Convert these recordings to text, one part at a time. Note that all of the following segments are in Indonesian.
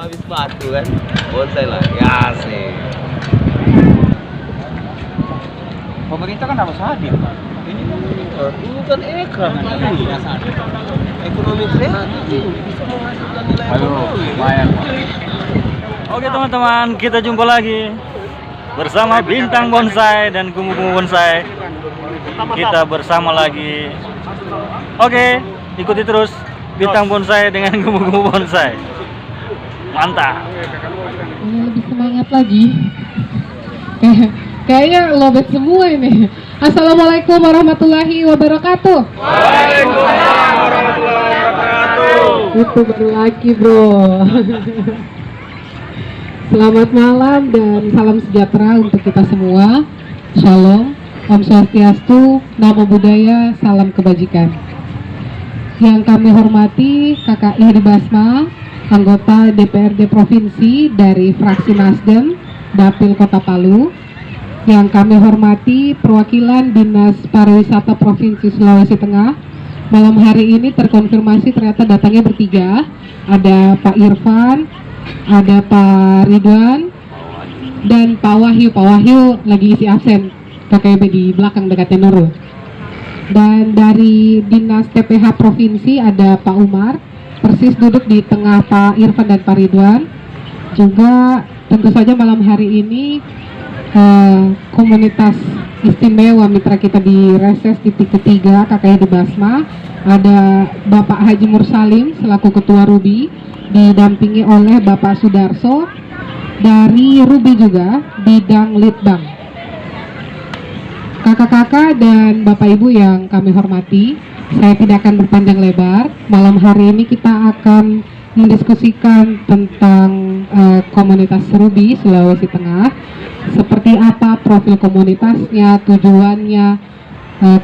habis batu kan, bonsai lah, ya sih. Pemerintah kan harus hadir, Pak. Ini Itu kan ekonomi kreatif bisa menghasilkan nilai ekonomi. lumayan, Pak. Oke teman-teman, kita jumpa lagi bersama Bintang Bonsai dan Kumu-Kumu Bonsai. Kita bersama lagi. Oke, ikuti terus Bintang Bonsai dengan Kumu-Kumu Bonsai. Mantap. Lebih semangat lagi. Kayaknya lobet semua ini. Assalamualaikum warahmatullahi wabarakatuh. Waalaikumsalam warahmatullahi wabarakatuh. Itu baru lagi bro. Selamat malam dan salam sejahtera untuk kita semua. Shalom, Om Swastiastu, Namo Buddhaya, salam kebajikan. Yang kami hormati Kakak Ihri Basma, anggota DPRD Provinsi dari fraksi Nasdem, Dapil Kota Palu. Yang kami hormati perwakilan Dinas Pariwisata Provinsi Sulawesi Tengah. Malam hari ini terkonfirmasi ternyata datangnya bertiga. Ada Pak Irfan, ada Pak Ridwan, dan Pak Wahyu. Pak Wahyu lagi isi absen, KKB di belakang dekatnya Nurul. Dan dari Dinas TPH Provinsi ada Pak Umar, persis duduk di tengah Pak Irfan dan Pak Ridwan. Juga tentu saja malam hari ini komunitas istimewa mitra kita di reses titik ketiga KKI di Basma, ada Bapak Haji Mursalim selaku Ketua Ruby, didampingi oleh Bapak Sudarso dari Ruby juga bidang Litbang. Kakak-kakak dan Bapak Ibu yang kami hormati, saya tidak akan berpanjang lebar. Malam hari ini kita akan mendiskusikan tentang komunitas Ruby Sulawesi Tengah. Seperti apa profil komunitasnya, tujuannya,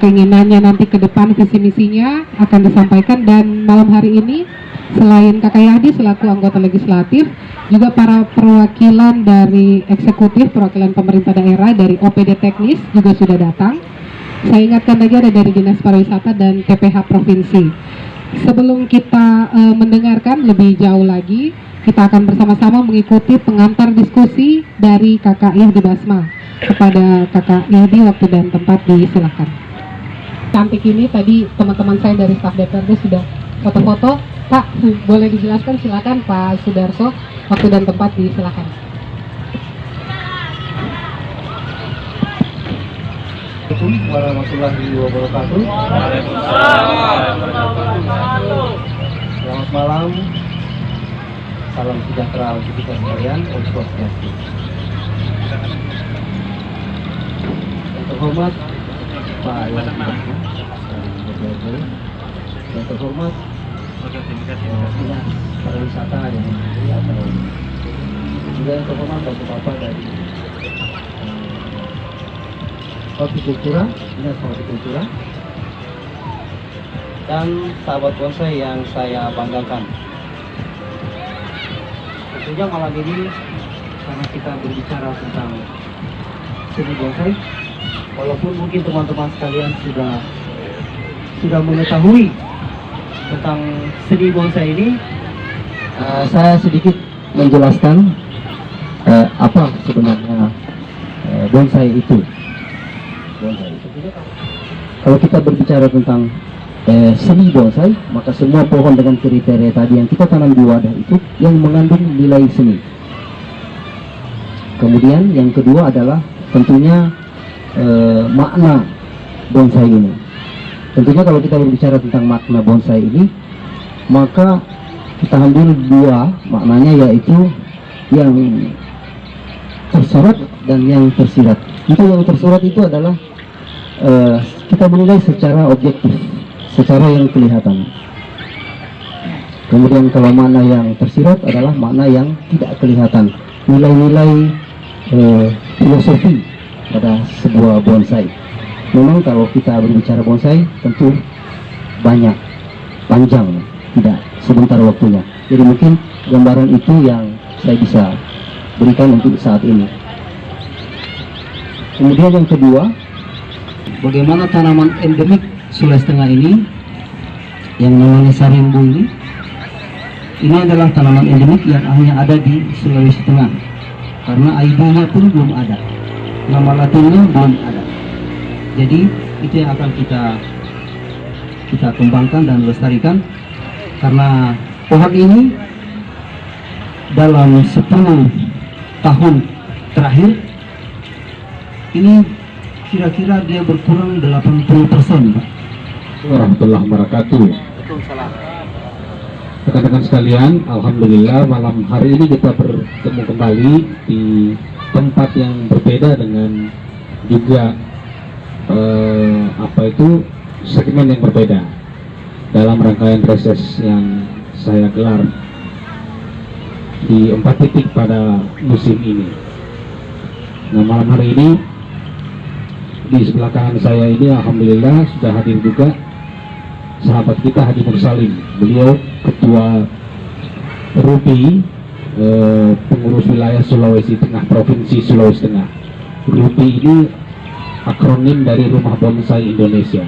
keinginannya nanti ke depan, visi misinya akan disampaikan. Dan malam hari ini selain Kakak Yadi selaku anggota legislatif, juga para perwakilan dari eksekutif, perwakilan pemerintah daerah dari OPD teknis juga sudah datang. Saya ingatkan lagi ada dari Dinas Pariwisata dan TPH Provinsi. Sebelum kita mendengarkan lebih jauh lagi, kita akan bersama-sama mengikuti pengantar diskusi dari Kakak Ihdi Basma. Kepada Kakak Ihdi, waktu dan tempat disilakan. Cantik ini tadi teman-teman saya dari staf DPRD sudah foto-foto. Pak, boleh dijelaskan, silakan Pak Sudarso, waktu dan tempat disilakan. Assalamualaikum warahmatullahi wabarakatuh. Selamat malam. Salam sejahtera untuk kita sekalian. Om Swastiastu. Yang terhormat Pak Wali Basma, yang terhormat Dinas Pariwisata yang atau juga yang terhormat Bapak-bapak dari Hortikultura, Dinas Hortikultura, dan sahabat bonsai yang saya banggakan. Tentunya malam ini karena kita berbicara tentang seni bonsai, walaupun mungkin teman-teman sekalian sudah mengetahui tentang seni bonsai ini, saya sedikit menjelaskan apa sebenarnya bonsai itu. Kalau kita berbicara tentang seni bonsai, maka semua pohon dengan kriteria tadi yang kita tanam di wadah itu yang mengandung nilai seni. Kemudian yang kedua adalah tentunya makna bonsai ini. Tentunya kalau kita berbicara tentang makna bonsai ini, maka kita ambil dua maknanya, yaitu yang tersurat dan yang tersirat. Itu yang tersurat itu adalah kita menilai secara objektif, secara yang kelihatan. Kemudian kalau makna yang tersirat adalah makna yang tidak kelihatan, nilai-nilai filosofi pada sebuah bonsai. Memang kalau kita berbicara bonsai tentu banyak, panjang, tidak sebentar waktunya. Jadi mungkin gambaran itu yang saya bisa berikan untuk saat ini. Kemudian yang kedua, bagaimana tanaman endemik Sulawesi Tengah ini yang namanya sarimbu ini Ini adalah tanaman endemik yang hanya ada di Sulawesi Tengah, karena ID-nya pun belum ada, nama latinnya belum ada. Jadi itu yang akan kita kembangkan dan lestarikan, karena pohon ini dalam 10 tahun terakhir ini kira-kira dia berkurang 80%, Pak. Warahmatullahi wabarakatuh. Rekan-rekan sekalian, alhamdulillah malam hari ini kita bertemu kembali di tempat yang berbeda dengan juga segmen yang berbeda dalam rangkaian reses yang saya gelar di 4 titik pada musim ini. Nah, malam hari ini di sebelah kanan saya ini alhamdulillah sudah hadir juga sahabat kita Haji Mursalim. Beliau ketua RUPI, pengurus wilayah Sulawesi Tengah, Provinsi Sulawesi Tengah. RUPI ini akronim dari Rumah Bonsai Indonesia.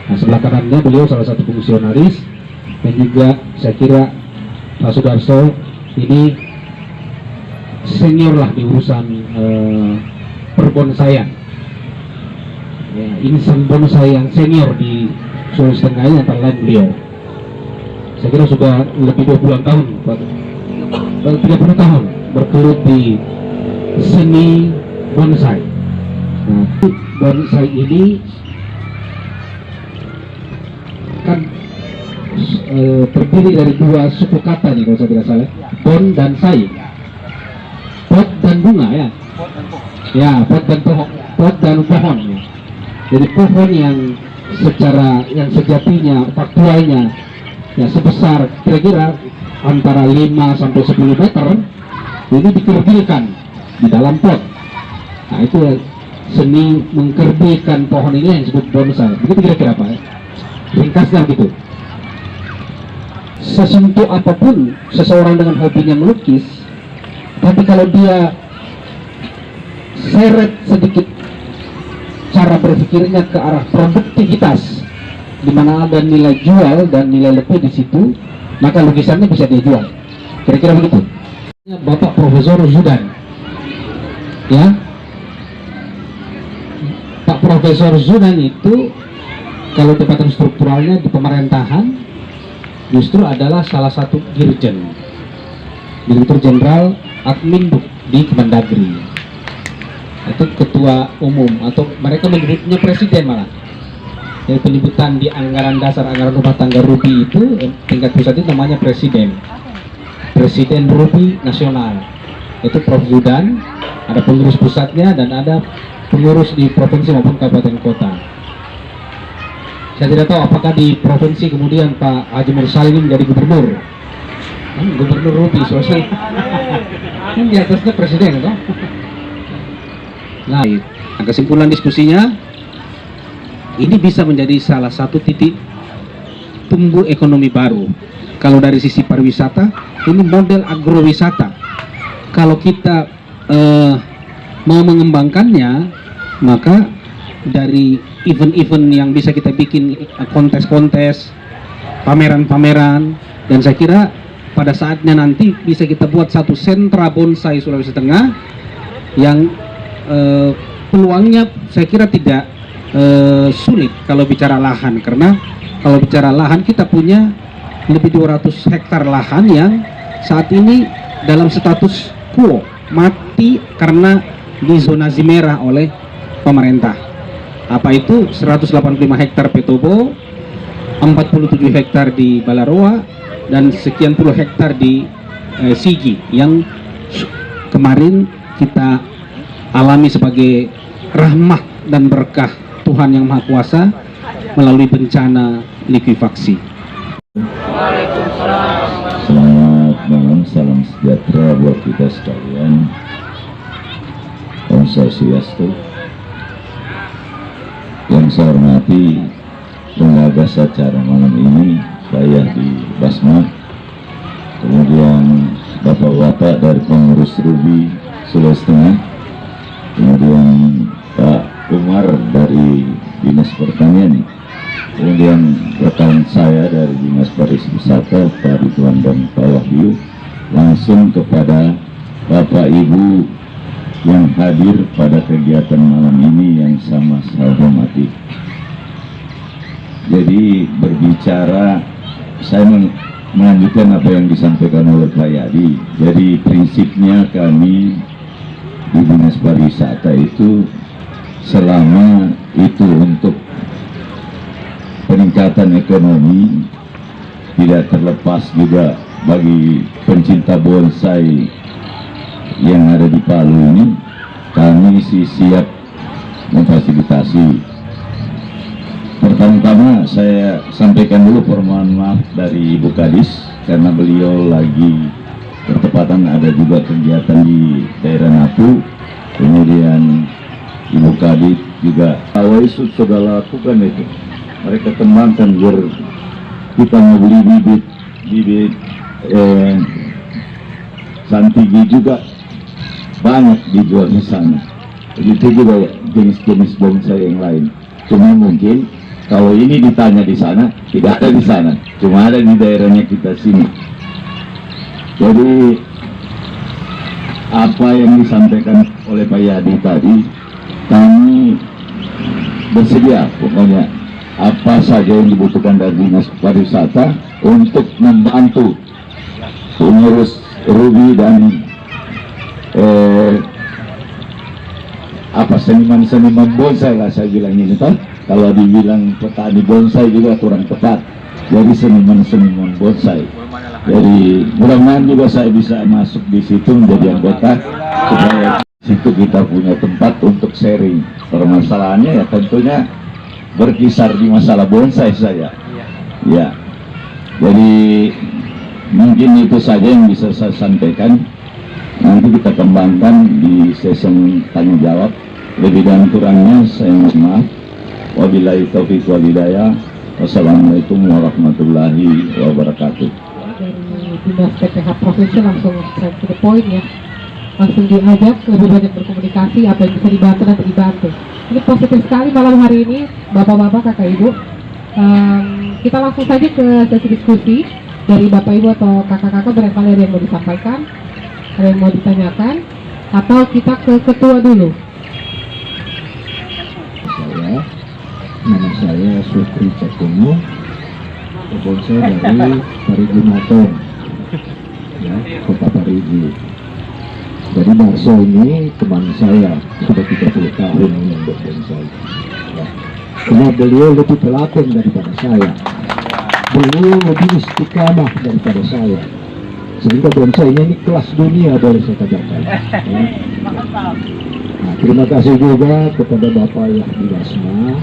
Nah, sebelah kanannya beliau salah satu fungsionaris, dan juga saya kira Pak Sudarso ini senior lah di urusan perbonsaian. Ya, insan bonsai yang senior di Sulawesi Tengah ini antara lain beliau. Saya kira sudah lebih 20 tahun, 30 tahun bergelut di seni bonsai. Nah, bonsai ini kan terdiri dari 2 suku kata nih kalau saya tidak salah, bon dan sai, pot dan bunga ya. Ya, pot dan pohon ya. Jadi pohon yang secara yang sejatinya faktualnya ya sebesar kira-kira antara 5 sampai 10 meter ini dikerdilkan di dalam pot. Nah, itu ya, seni mengkerdilkan pohon ini yang disebut bonsai. Begitu kira-kira Pak ya? Ringkasnya gitu. Sesentuh apapun seseorang dengan hobinya melukis, tapi kalau dia seret sedikit cara berpikirnya ke arah produktivitas, di mana ada nilai jual dan nilai lebih di situ, maka lukisannya bisa dia jual. Kira-kira begitu. Bapak Profesor Zudan, ya, Pak Profesor Zudan itu kalau jabatan strukturalnya di pemerintahan justru adalah salah satu dirjen, Direktur Jenderal Admin di Kemendagri. Itu ketua umum, atau mereka menyebutnya presiden malah. Jadi penyebutan di anggaran dasar anggaran rumah tangga RUPI itu tingkat pusat itu namanya presiden RUPI nasional. Itu Prof Zudan, ada pengurus pusatnya dan ada pengurus di provinsi maupun kabupaten kota. Saya tidak tahu apakah di provinsi kemudian Pak Haji Mursalim menjadi gubernur. Gubernur RUPI Sulawesi. Di atasnya presiden atau? Nah, kesimpulan diskusinya, ini bisa menjadi salah satu titik tumbuh ekonomi baru. Kalau dari sisi pariwisata, ini model agrowisata. Kalau kita mau mengembangkannya, maka dari event-event yang bisa kita bikin, kontes-kontes, pameran-pameran, dan saya kira pada saatnya nanti bisa kita buat satu sentra bonsai Sulawesi Tengah yang peluangnya saya kira tidak sulit kalau bicara lahan, karena kalau bicara lahan kita punya lebih 200 hektar lahan yang saat ini dalam status quo, mati karena dizonasi merah oleh pemerintah. Apa itu? 185 hektar Petobo, 47 hektar di Balaroa, dan sekian puluh hektar di Sigi yang kemarin kita alami sebagai rahmat dan berkah Tuhan Yang Maha Kuasa melalui bencana likuifaksi. Selamat malam, salam sejahtera buat kita sekalian. Om Swastiastu. Yang saya hormati penggagas acara malam ini, saya di Basma, kemudian bapak-bapak dari pengurus RUPI Sulawesi Tengah, kemudian Pak Umar dari Dinas Pertanian, kemudian rekan saya dari Dinas Pariwisata Pak Ridwan dan Pak Wahyu, langsung kepada Bapak Ibu yang hadir pada kegiatan malam ini yang sama saya hormati. Jadi berbicara, saya melanjutkan apa yang disampaikan oleh Pak Yadi. Jadi prinsipnya kami di Dinas Pariwisata itu selama itu untuk peningkatan ekonomi, tidak terlepas juga bagi pencinta bonsai yang ada di Palu ini, kami siap memfasilitasi. Pertama-tama saya sampaikan dulu permohonan maaf dari Ibu Kadis karena beliau lagi bertepatan ada juga kegiatan di daerah Napu. Kemudian Ibu Kadis juga itu sudah lakukan itu, mereka kembangkan biar kita mau beli bibit santigi juga banyak dijual di sana. Begitu juga jenis-jenis bonsai yang lain. Cuma mungkin kalau ini ditanya di sana, tidak ada di sana, cuma ada di daerahnya kita sini. Jadi apa yang disampaikan oleh Pak Yadi tadi, kami bersedia pokoknya apa saja yang dibutuhkan dari Dinas Pariwisata untuk membantu pengurus Ruby dan seniman bonsai lah saya bilang ini kan. Kalau dibilang petani bonsai juga kurang tepat. Jadi seniman bonsai. Jadi mudah-mudahan juga saya bisa masuk di situ menjadi anggota supaya situ kita punya tempat untuk sharing. Permasalahannya ya tentunya berkisar di masalah bonsai saja. Ya. Jadi mungkin itu saja yang bisa saya sampaikan. Nanti kita kembangkan di sesi tanya jawab. Lebih dan kurangnya saya mohon maaf. Wabillahi taufiq wal hidayah. Wassalamualaikum warahmatullahi wabarakatuh. Dari Dinas PPH Provinsi langsung straight to the point ya. Langsung diajak lebih banyak berkomunikasi, apa yang bisa dibantu nanti dibantu. Ini positif sekali malam hari ini, Bapak-bapak, Kakak Ibu. Kita langsung saja ke sesi diskusi dari Bapak Ibu atau Kakak-kakak, barangkali ada yang mau disampaikan, ada yang mau ditanyakan, atau kita ke ketua dulu. Nama saya Sukri Cakungu, bonsai dari Parigi Matong, ya, Kota Parigi. Jadi Darso ini teman saya, sudah 30 tahun yang berbonsai. Ya. Cuma beliau lebih telaten daripada saya, beliau lebih istiqamah daripada saya, sehingga bonsainya ini kelas dunia boleh saya katakan. Ya. Nah, terima kasih juga kepada Bapak Yahdi Basma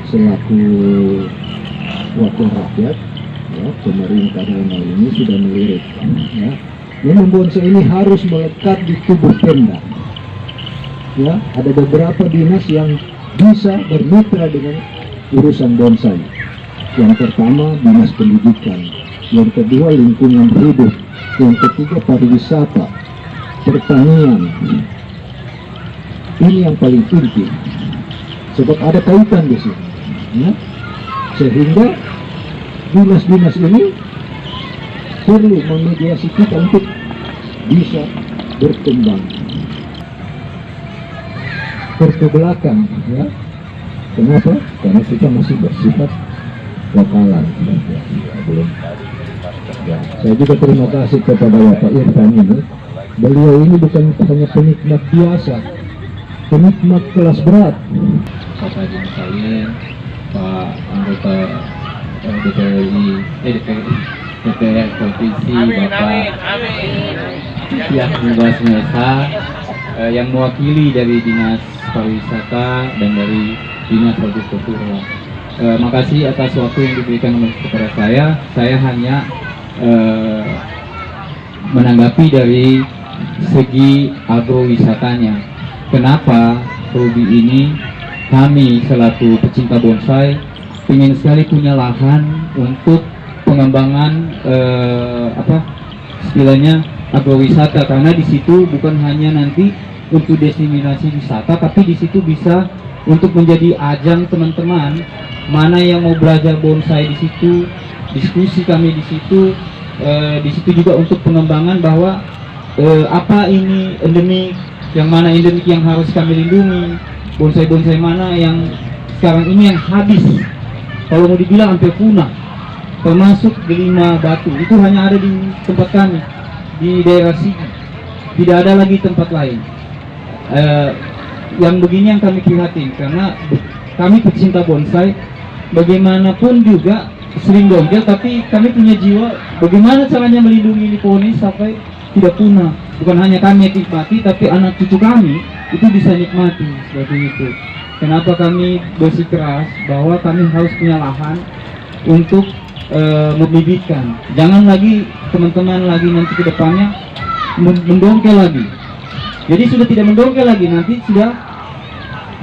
selaku wakil rakyat, ya, pemerintah dalam hal ini sudah melirik, ya. Memang bonsai ini harus melekat di tubuh Pemda. Ya, ada beberapa dinas yang bisa bermitra dengan urusan bonsai. Yang pertama Dinas Pendidikan, yang kedua lingkungan hidup, yang ketiga pariwisata, pertanian. Ini yang paling inti, sebab ada kaitan di sini. Ya, sehingga dinas-dinas ini perlu memediasi kita untuk bisa berkembang ke belakang, ya. Kenapa? Karena kita masih bersifat lokalan. Belum. Ya, saya juga terima kasih kepada Bapak Irfan ini. Beliau ini bukan hanya penikmat biasa, penikmat kelas berat. Bapak Haji Salim, Pak anggota DPR Provinsi, Bapak Yahdi Basma yang mewakili dari Dinas Pariwisata dan dari Dinas Hortikultura. Makasih atas waktu yang diberikan kepada saya. Saya hanya menanggapi dari segi agrowisatanya. Kenapa Ruby ini kami selaku pecinta bonsai ingin sekali punya lahan untuk pengembangan istilahnya agrowisata, karena di situ bukan hanya nanti untuk destinasi wisata, tapi di situ bisa untuk menjadi ajang teman-teman mana yang mau belajar bonsai di situ, diskusi kami di situ. Di situ juga untuk pengembangan bahwa apa ini endemik, yang mana endemik yang harus kami lindungi, bonsai-bonsai mana yang sekarang ini yang habis, kalau mau dibilang hampir punah, termasuk delima batu, itu hanya ada di tempat kami, di daerah Sigi, tidak ada lagi tempat lain. Yang begini yang kami prihatin, karena kami pecinta bonsai, bagaimanapun juga sering dongkel, tapi kami punya jiwa bagaimana caranya melindungi ini pohon ini sampai tidak punah. Bukan hanya kami yang nikmati, tapi anak cucu kami itu bisa nikmati seperti itu. Kenapa kami bersikeras bahwa kami harus punya lahan untuk membibitkan. Jangan lagi teman-teman lagi nanti ke depannya mendongkel lagi. Jadi sudah tidak mendongkel lagi, nanti sudah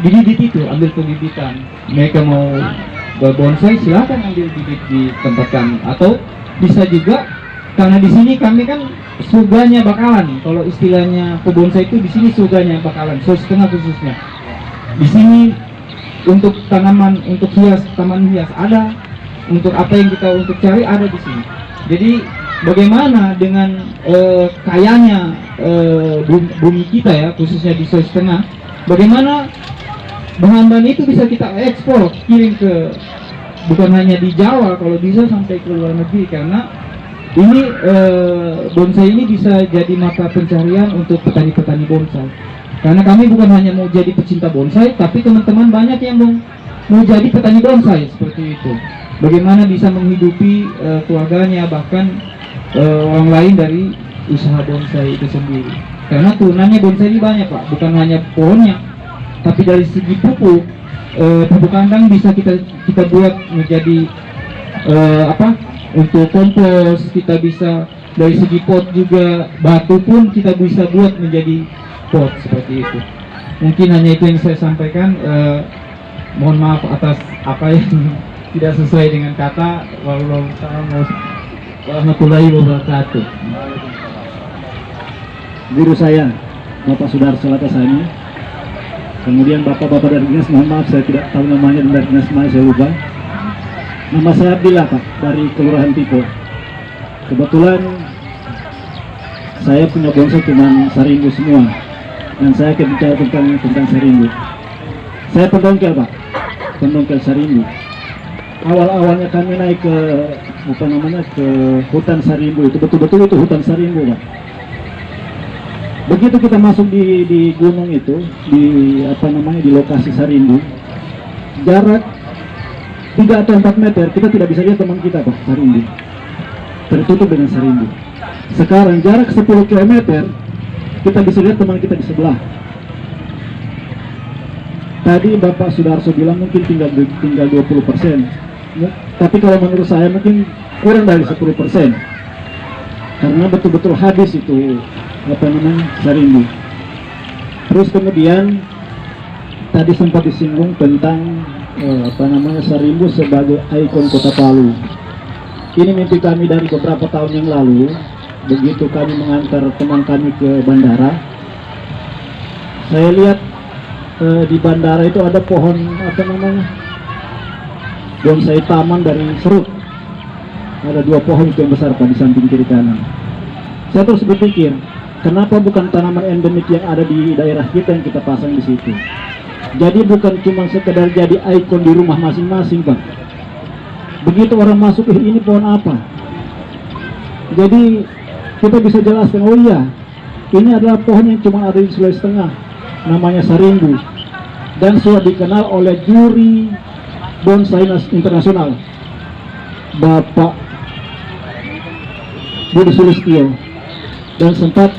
bibit itu, ambil pembibitan. Mereka mau berbonsai silakan ambil bibit di tempat kami, atau bisa juga karena di sini kami kan surganya bakalan. Kalau istilahnya pebonsai itu di sini surganya bakalan, setengah khususnya. Di sini untuk tanaman, untuk hias, taman hias ada, untuk apa yang kita untuk cari ada di sini. Jadi bagaimana dengan kayanya bumi kita ya, khususnya di Sulawesi Tengah, bagaimana bahan-bahan itu bisa kita ekspor, kirim ke, bukan hanya di Jawa, kalau bisa sampai ke luar negeri, karena ini bonsai ini bisa jadi mata pencarian untuk petani-petani bonsai. Karena kami bukan hanya mau jadi pecinta bonsai, tapi teman-teman banyak yang mau jadi petani bonsai seperti itu. Bagaimana bisa menghidupi keluarganya, bahkan orang lain dari usaha bonsai itu sendiri. Karena turunannya bonsai ini banyak Pak, bukan hanya pohonnya, tapi dari segi pupuk, pupuk kandang bisa kita buat menjadi untuk kompos. Kita bisa dari segi pot juga, batu pun kita bisa buat menjadi pot seperti itu. Mungkin hanya itu yang saya sampaikan. Mohon maaf atas apa yang tidak sesuai dengan kata. Wassalamualaikum warahmatullahi wabarakatuh. Guru saya, Bapak Sudarso Latasani. Kemudian bapak-bapak dari dinas, mohon maaf saya tidak tahu namanya, dan dari dinas mana saya lupa. Nama saya Abdillah Pak, dari Kelurahan Tipo. Kebetulan saya punya bonsai cuma sarimbu semua, dan saya akan bicara tentang sarimbu. Saya pendongkel Pak, pendongkel sarimbu. Awal-awalnya kami naik ke ke hutan sarimbu, itu betul-betul itu hutan sarimbu Pak. Begitu kita masuk di gunung itu, di lokasi sarimbu, jarak 3 atau 4 meter kita tidak bisa lihat teman kita Pak, sarimbu tertutup dengan sarimbu. Sekarang jarak 10 km kita bisa lihat teman kita di sebelah. Tadi Bapak Sudarso bilang mungkin tinggal 20%, tapi kalau menurut saya mungkin kurang dari 10%, karena betul-betul habis itu sarimbu. Terus kemudian tadi sempat disinggung tentang sarimbu sebagai ikon Kota Palu. Ini mimpi kami dari beberapa tahun yang lalu. Begitu kami mengantar teman kami ke bandara, saya lihat di bandara itu ada pohon bonsai taman dari serut. Ada 2 pohon itu yang besar Pak, di samping kiri kanan. Saya terus berpikir, kenapa bukan tanaman endemik yang ada di daerah kita yang kita pasang di situ? Jadi bukan cuma sekedar jadi ikon di rumah masing-masing Pak. Begitu orang masuk, ini pohon apa? Jadi kita bisa jelaskan, oh iya, ini adalah pohon yang cuma ada di Sulawesi Tengah, namanya sarimbu, dan sudah dikenal oleh juri bonsai internasional, Bapak Budi Sulistyo, dan sempat